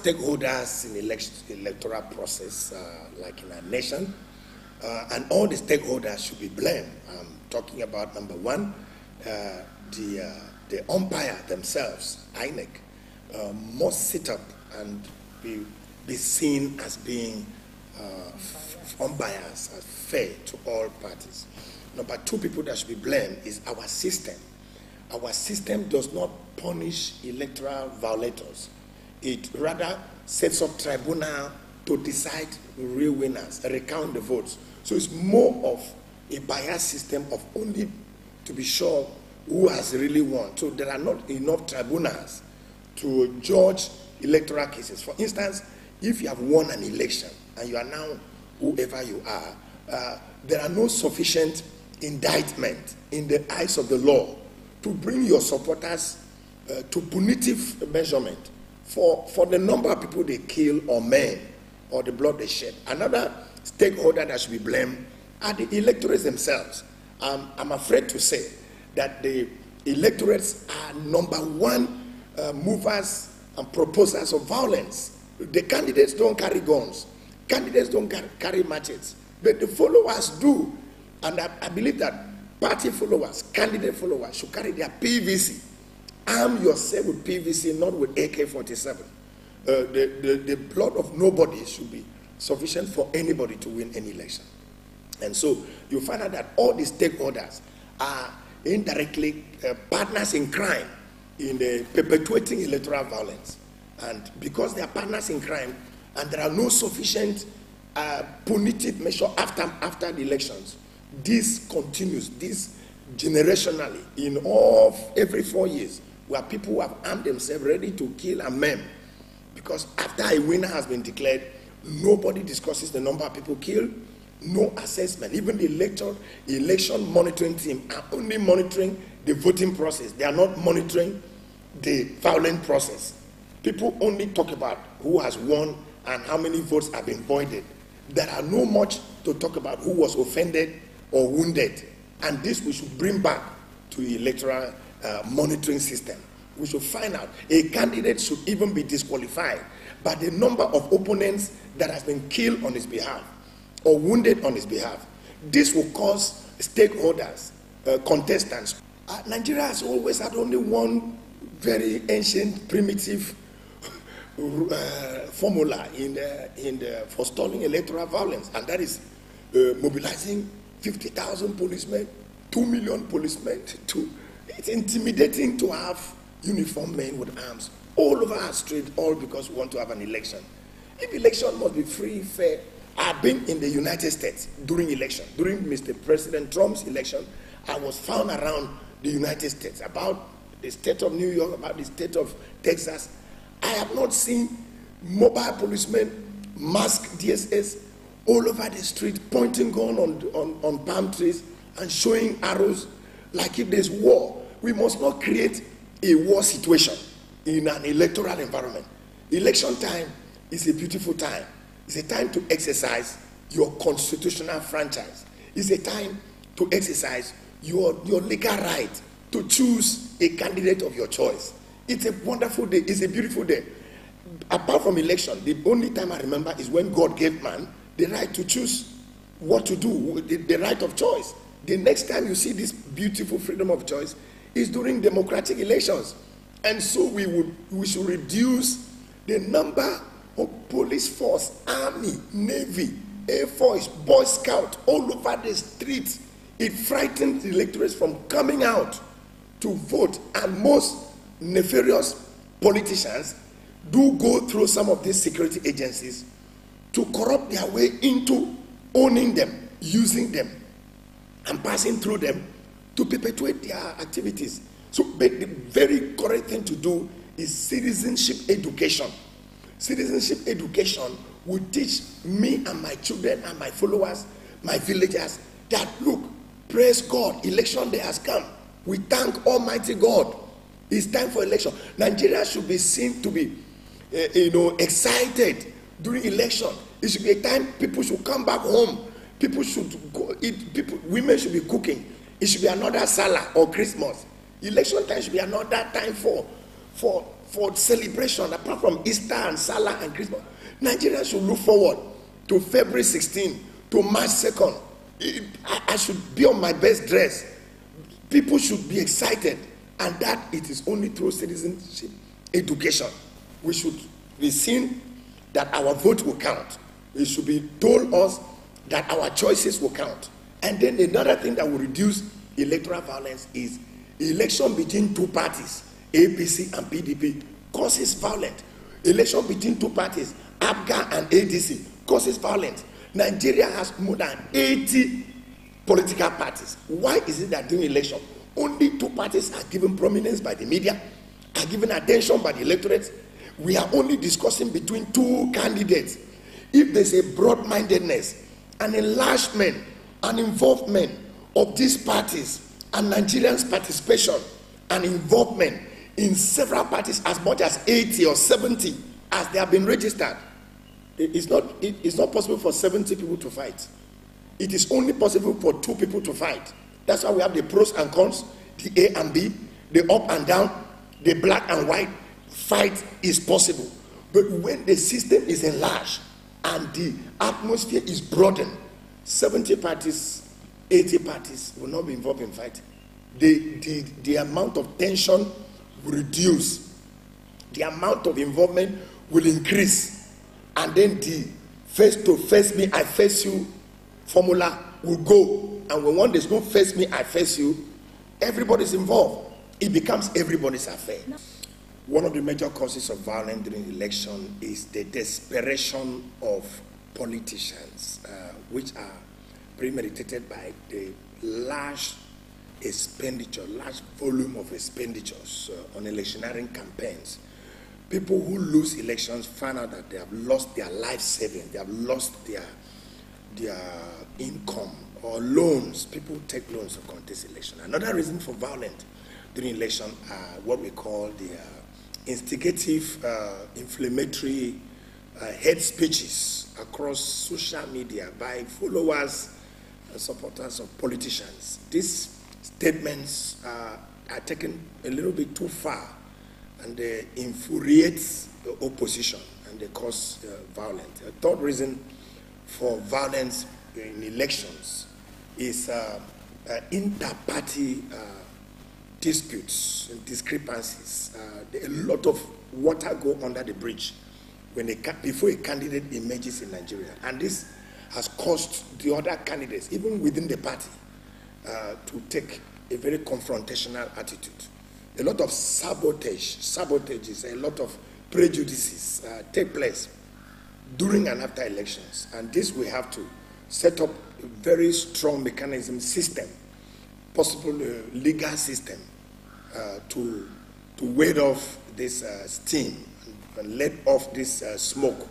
Stakeholders in electoral process, like in our nation, and all the stakeholders should be blamed. I'm talking about number one, the umpire themselves, INEC, must sit up and be seen as being unbiased, as fair to all parties. Number two, people that should be blamed is our system. Our system does not punish electoral violators. It rather sets up tribunal to decide real winners, recount the votes. So it's more of a biased system of only to be sure who has really won. So there are not enough tribunals to judge electoral cases. For instance, if you have won an election and you are now whoever you are, there are no sufficient indictment in the eyes of the law to bring your supporters to punitive measurement for the number of people they kill or maim or the blood they shed. Another stakeholder that should be blamed are the electorates themselves. I'm afraid to say that the electorates are number one movers and proposers of violence. The candidates don't carry guns. Candidates don't carry machetes. But the followers do. And I believe that party followers, candidate followers should carry their PVC. Arm yourself with PVC, not with AK-47. The blood of nobody should be sufficient for anybody to win any election. And so you find out that all the stakeholders are indirectly partners in crime in perpetuating electoral violence. And because they are partners in crime and there are no sufficient punitive measure after the elections, this continues, this generationally in every 4 years, where people have armed themselves ready to kill and maim. Because after a winner has been declared, nobody discusses the number of people killed, no assessment. Even the election monitoring team are only monitoring the voting process. They are not monitoring the violent process. People only talk about who has won and how many votes have been voided. There are no much to talk about who was offended or wounded. And this we should bring back to the electoral monitoring system. We should find out a candidate should even be disqualified by the number of opponents that has been killed on his behalf or wounded on his behalf. This will cause stakeholders, contestants. Nigeria has always had only one very ancient, primitive formula in forestalling electoral violence, and that is mobilizing 50,000 policemen, 2 million policemen. It's intimidating to have uniformed men with arms all over our street, all because we want to have an election. If election must be free, fair. I've been in the United States during election. During Mr. President Trump's election, I was found around the United States, about the state of New York, about the state of Texas. I have not seen mobile policemen, masked DSS, all over the street, pointing gun on palm trees and showing arrows like if there's war. We must not create a war situation in an electoral environment. Election time is a beautiful time. It's a time to exercise your constitutional franchise. It's a time to exercise your legal right to choose a candidate of your choice. It's a wonderful day. It's a beautiful day. Apart from election, the only time I remember is when God gave man the right to choose what to do, the right of choice. The next time you see this beautiful freedom of choice is during democratic elections. And so we should reduce the number of police force, army, navy, air force, boy scout all over the streets. It frightens the electorates from coming out to vote. And most nefarious politicians do go through some of these security agencies to corrupt their way into owning them, using them, and passing through them to perpetuate their activities. So the very correct thing to do is citizenship education. Citizenship education will teach me and my children and my followers, my villagers, that look, praise God, election day has come. We thank Almighty God. It's time for election. Nigeria should be seen to be, excited during election. It should be a time people should come back home. People should go eat. Women should be cooking. It should be another Salah or Christmas. Election time should be another time for for celebration, apart from Easter and Salah and Christmas. Nigerians should look forward to February 16, to March 2nd. I should be on my best dress. People should be excited, and that it is only through citizenship education. We should be seen that our vote will count. It should be told us that our choices will count. And then another thing that will reduce electoral violence is election between two parties, APC and PDP, causes violence. Election between two parties, APGA and ADC, causes violence. Nigeria has more than 80 political parties. Why is it that during election, only two parties are given prominence by the media, are given attention by the electorate? We are only discussing between two candidates. If there's a broad-mindedness, an enlargement, an involvement of these parties, and Nigerians' participation and involvement in several parties, as much as 80 or 70 as they have been registered, it's not possible for 70 people to fight. It is only possible for two people to fight. That's why we have the pros and cons, the A and B, the up and down, the black and white. Fight is possible. But when the system is enlarged and the atmosphere is broadened, 70 parties, 80 parties will not be involved in fighting. The amount of tension will reduce. The amount of involvement will increase. And then the face-to-face me, I face you formula will go. And when there's no face me, I face you, everybody's involved. It becomes everybody's affair. One of the major causes of violence during election is the desperation of politicians, which are premeditated by the large expenditure, large volume of expenditures on electioneering campaigns. People who lose elections find out that they have lost their life savings, they have lost their income or loans. People take loans to contest election. Another reason for violence during election are what we call the instigative, inflammatory hate speeches across social media by followers and supporters of politicians. These statements are taken a little bit too far, and they infuriate the opposition and they cause violence. A third reason for violence in elections is inter-party disputes and discrepancies. A lot of water go under the bridge before a candidate emerges in Nigeria, and this has caused the other candidates, even within the party, to take a very confrontational attitude. A lot of sabotages, a lot of prejudices take place during and after elections, and this we have to set up a very strong mechanism system, possible legal system, to ward off this steam and let off this smoke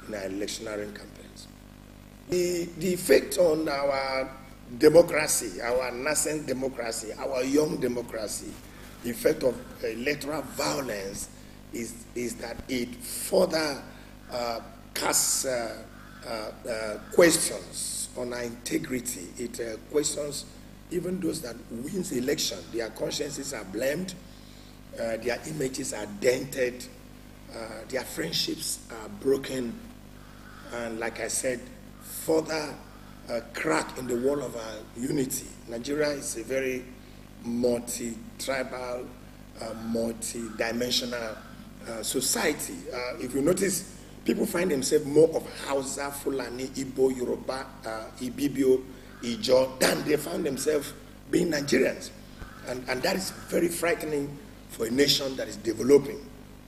in our electioneering campaigns. The effect on our democracy, our nascent democracy, our young democracy, the effect of electoral violence is that it further casts questions on our integrity. It questions even those that wins the election. Their consciences are blamed, their images are dented, their friendships are broken, and like I said, further crack in the wall of our unity. Nigeria is a very multi-tribal, multi-dimensional society. If you notice, people find themselves more of Hausa, Fulani, Igbo, Yoruba, Ibibio, Ijo, than they found themselves being Nigerians. And that is very frightening for a nation that is developing.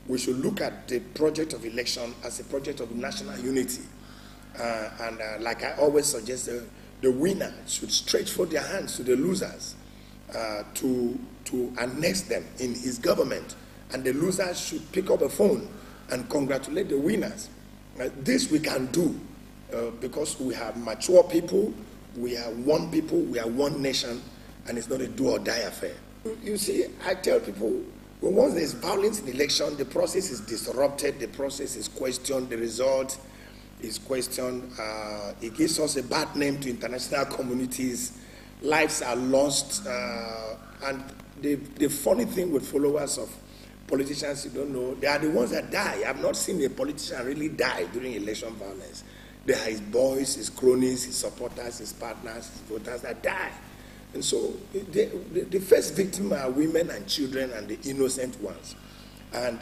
We should look at the project of election as a project of national unity. Like I always suggest, the winner should stretch forth their hands to the losers to annex them in his government, and the losers should pick up a phone and congratulate the winners. This we can do because we have mature people, we are one people, we are one nation, and it's not a do or die affair. You see, I tell people, when once there's violence in election, the process is disrupted, the process is questioned, the result is questioned. It gives us a bad name to international communities. Lives are lost. And the funny thing with followers of politicians you don't know, they are the ones that die. I have not seen a politician really die during election violence. They are his boys, his cronies, his supporters, his partners, his voters that die. And so the first victim are women and children and the innocent ones. And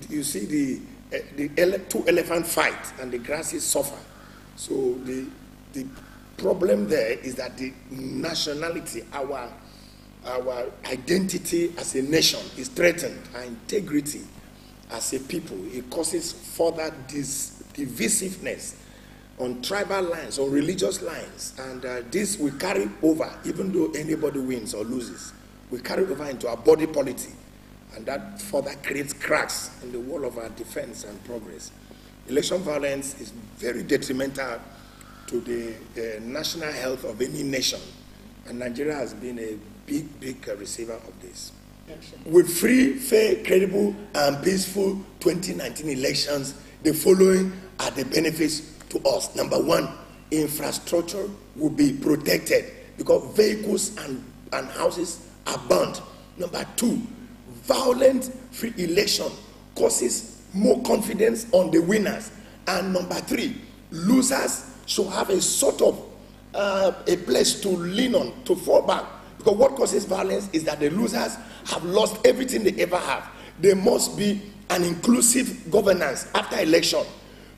you see the two elephant fight and the grasses suffer. So the problem there is that the nationality, our identity as a nation is threatened, our integrity as a people. It causes further divisiveness on tribal lines, on religious lines, and this will carry over, even though anybody wins or loses, we carry over into our body politic, and that further creates cracks in the wall of our defense and progress. Election violence is very detrimental to the national health of any nation, and Nigeria has been a big receiver of this. With free, fair, credible, and peaceful 2019 elections, the following are the benefits to us. Number one, infrastructure will be protected because vehicles and houses are burned. Number two, violent free election causes more confidence on the winners. And number three, losers should have a sort of a place to lean on, to fall back. Because what causes violence is that the losers have lost everything they ever have. There must be an inclusive governance after election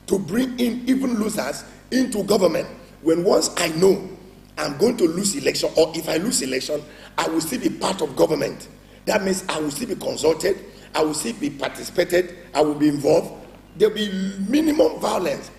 to bring in even losers into government. When once I know I'm going to lose election, or if I lose election, I will still be part of government. That means I will still be consulted, I will still be participated, I will be involved. There will be minimum violence.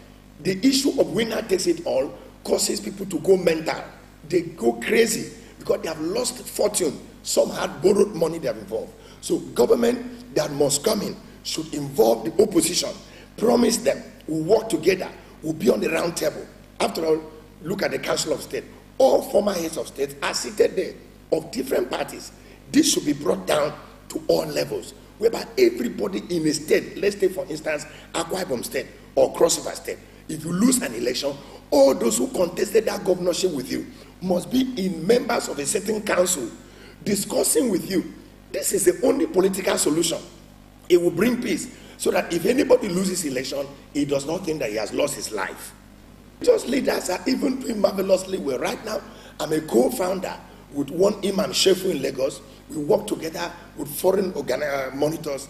The issue of winner takes it all causes people to go mental. They go crazy because they have lost fortune. Some had borrowed money they have involved. So government that must come in should involve the opposition, promise them, we'll work together, we'll be on the round table. After all, look at the Council of State. All former heads of state are seated there of different parties. This should be brought down to all levels, whereby everybody in a state, let's take for instance, Akwa Ibom State or Cross River State, if you lose an election, all those who contested that governorship with you must be in members of a certain council discussing with you. This is the only political solution. It will bring peace so that if anybody loses election, he does not think that he has lost his life. Just leaders are even doing marvelously well. Right now, I'm a co-founder with one Imam Shefu in Lagos. We work together with foreign monitors,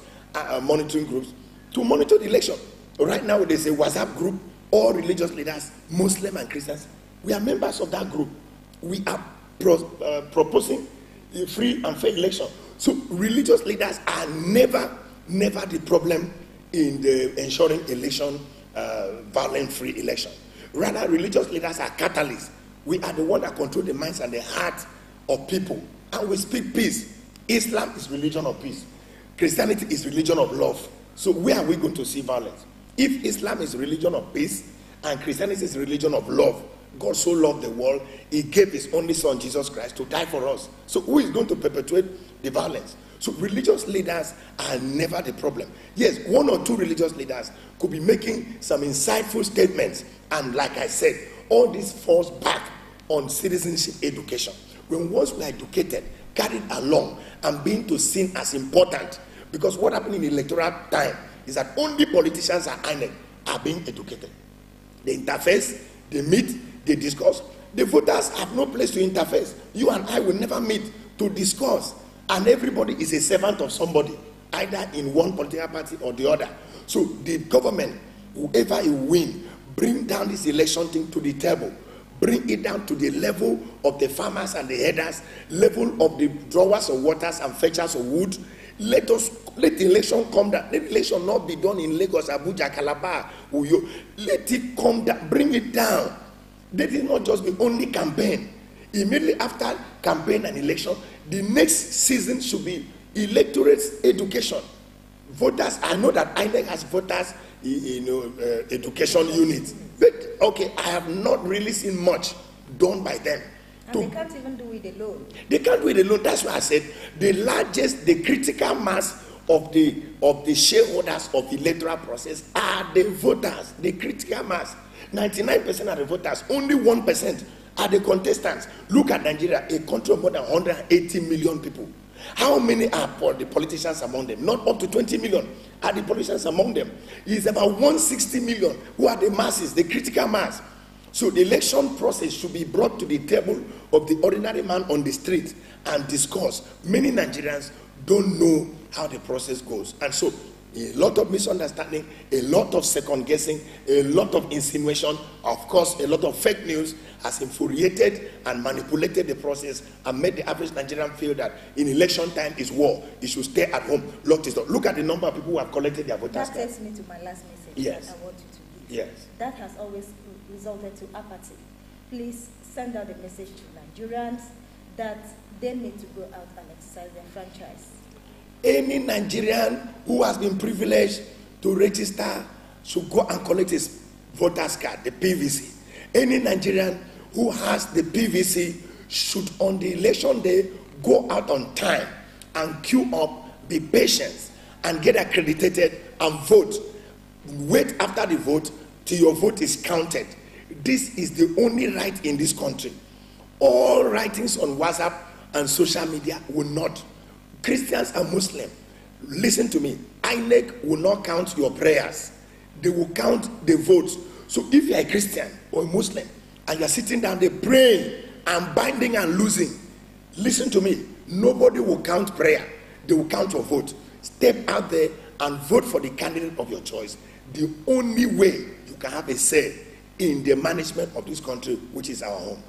monitoring groups to monitor the election. Right now, there's a WhatsApp group, all religious leaders, Muslim and Christians. We are members of that group. We are proposing a free and fair election. So religious leaders are never the problem in the ensuring election, violent-free election. Rather, religious leaders are catalysts. We are the one that control the minds and the hearts of people. And we speak peace. Islam is religion of peace. Christianity is religion of love. So where are we going to see violence? If Islam is religion of peace and Christianity is religion of love, God so loved the world, he gave his only son, Jesus Christ, to die for us. So who is going to perpetuate the violence? So religious leaders are never the problem. Yes, one or two religious leaders could be making some insightful statements. And like I said, all this falls back on citizenship education. When once we are educated, carried along, and being to seen as important, because what happened in electoral time is that only politicians are being educated. They interface, they meet, they discuss. The voters have no place to interface. You and I will never meet to discuss. And everybody is a servant of somebody, either in one political party or the other. So the government, whoever you win, bring down this election thing to the table. Bring it down to the level of the farmers and the headers, level of the drawers of waters and fetchers of wood. Let the election come down. Let the election not be done in Lagos, Abuja, Calabar, Uyo. Let it come down. Bring it down. Let it not just be only campaign. Immediately after campaign and election, the next season should be electorate education. Voters, I know that INEC has voters, education units. But, okay, I have not really seen much done by them. And they can't even do it alone. They can't do it alone. That's why I said the critical mass of the shareholders of the electoral process are the voters, the critical mass. 99% are the voters, only 1% are the contestants. Look at Nigeria, a country of more than 180 million people. How many are the politicians among them? Not up to 20 million are the politicians among them. It's about 160 million who are the masses, the critical mass. So the election process should be brought to the table of the ordinary man on the street and discussed. Many Nigerians don't know how the process goes. And so a lot of misunderstanding, a lot of second guessing, a lot of insinuation, of course, a lot of fake news has infuriated and manipulated the process and made the average Nigerian feel that in election time is war. He should stay at home, lock his door. Look at the number of people who have collected their voters. That takes me to my last message yes. that I want you to give. Yes. That has always resulted to apathy. Please send out a message to Nigerians that they need to go out and exercise their franchise. Any Nigerian who has been privileged to register should go and collect his voter's card, the PVC. Any Nigerian who has the PVC should on the election day go out on time and queue up, be patient and get accredited and vote. Wait after the vote till your vote is counted. This is the only right in this country. All writings on WhatsApp and social media will not. Christians and Muslims, listen to me. INEC will not count your prayers. They will count the votes. So if you are a Christian or a Muslim and you are sitting down there praying and binding and losing, listen to me. Nobody will count prayer. They will count your vote. Step out there and vote for the candidate of your choice. The only way you can have a say in the management of this country, which is our home.